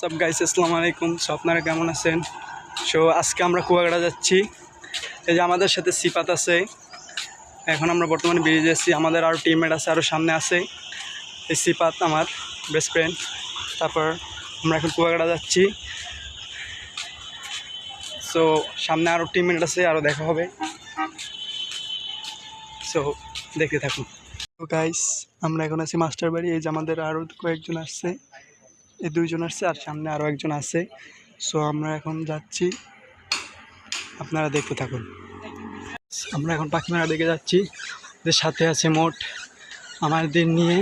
সব গাইস আসসালামু আলাইকুম। সো আপনারা কেমন আছেন? সো আজকে আমরা কুয়াকাটা যাচ্ছি। এই যে আমাদের সাথে সিফাত আছে। এখন আমরা বর্তমানে বেরিয়ে যাচ্ছি। আমাদের আরও টিমমেট আছে, আরও সামনে আছে। এই সিফাত আমার বেস্ট ফ্রেন্ড। তারপর আমরা এখন কুয়াকাটা যাচ্ছি। সো সামনে আরও টিমমেট আছে, আরও দেখা হবে। সো দেখতে থাকুন। তো গাইস আমরা এখন আছি মাস্টার বাড়ি। এই যে আমাদের আরও কয়েকজন আসছে, এই দুইজন আসছে আর সামনে আরও একজন আছে। সো আমরা এখন যাচ্ছি, আপনারা দেখতে থাকুন। আমরা এখন পাখিমারা দিকে যাচ্ছি। যে সাথে আছে মোট আমাদের নিয়ে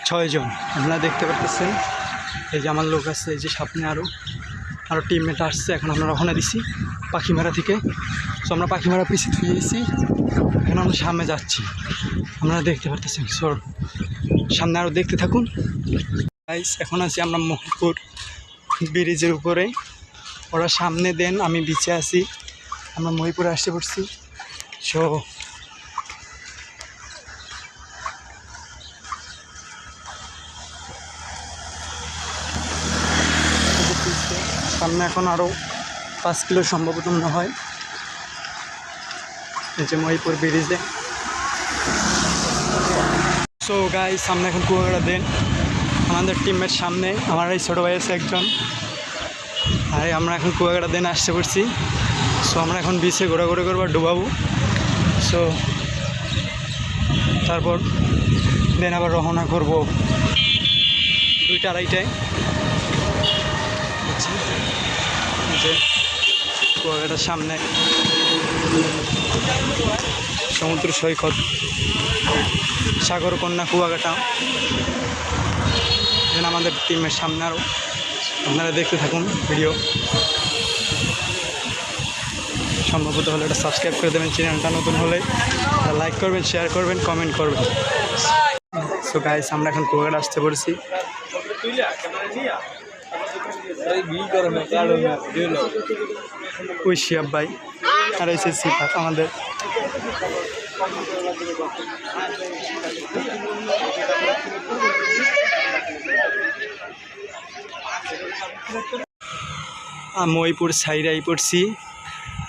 6 জন। আপনারা দেখতে পাচ্ছেন এই যে আমার লোক আছে, এই যে সামনে আরও টিমমেট আসছে। এখন আমরা রওনা দিছি পাখিমারা থেকে। সো আমরা পাখিমারা পিছিয়ে থুয়েছি, এখন আমরা সামনে যাচ্ছি। আপনারা দেখতে পাচ্ছেন। সো সামনে আরও দেখতে থাকুন গাইস। এখন আছি আমরা মহিপুর ব্রিজের উপরে। ওরা সামনে দেন, আমি বিচে আছি। আমরা মহিপুরে আসতে পড়ছি। সো সামনে এখন আরও 5 কিলো সম্ভবত মনে হয়। এই যে মহিপুর ব্রিজে। সো গাইস সামনে এখন কুয়াকাটা দেন। আমাদের টিমের সামনে আমার এই ছোটো ভাই আছে একজন। আর আমরা এখন কুয়াকাটা দেন আসতে পড়ছি। সো আমরা এখন বিচে ঘোরাঘুরি করবো, ডুবাবো। সো তারপর দেন আবার রওনা করবো 2টা-2:30টায়। যে কুয়াকাটার সামনে সমুদ্র সৈকত, সাগরকন্যা কুয়াকাটা। এখানে আমাদের টিমের সামনে আরও, আপনারা দেখতে থাকুন ভিডিও। সম্ভবত হলে এটা সাবস্ক্রাইব করে দেবেন, চ্যানেলটা নতুন হলে লাইক করবেন, শেয়ার করবেন, কমেন্ট করবেন। সো গাইস আমরা এখন কুয়াকাটা আসতে পড়েছি। ওই শিয়াব ভাই আর এসে সিফাত আমাদের। মহিপুর সাইডাই পড়ছি।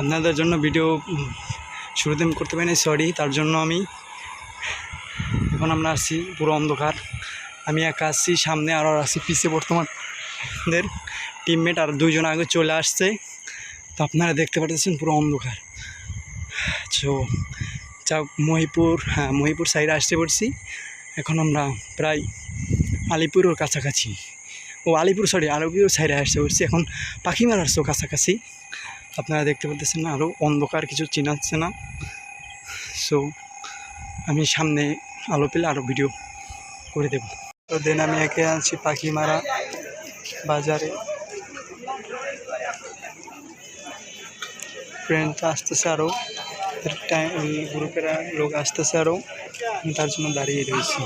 আপনাদের জন্য ভিডিও শুরুতে করতে পারিনি, সরি। তার জন্য আমি এখন আমরা আসছি পুরো অন্ধকার। আমি একা আসছি, সামনে আরও আসছি, পিছিয়ে বর্তমানদের টিমমেট আর 2 জন আগে চলে আসছে। তো আপনারা দেখতে পাচ্ছেন পুরো অন্ধকার। তো মহিপুর সাইডে আসতে পড়ছি। এখন আমরা প্রায় আলিপুরের কাছাকাছি, আলিপুর সাইডে আসতে পড়ছি। এখন পাখিমারার কাছাকাছি। আপনারা দেখতে পাচ্ছেন না, আরও অন্ধকার, কিছু চিনাচ্ছে না। সো আমি সামনে আলো পেলে আরও ভিডিও করে দেব। তো দেন আমি একে আছি পাখিমারা বাজারে। ট্রেনটা আসতেছে, আরও গ্রুপের লোক আসতেছে, আরও তার জন্য দাঁড়িয়ে রয়েছি।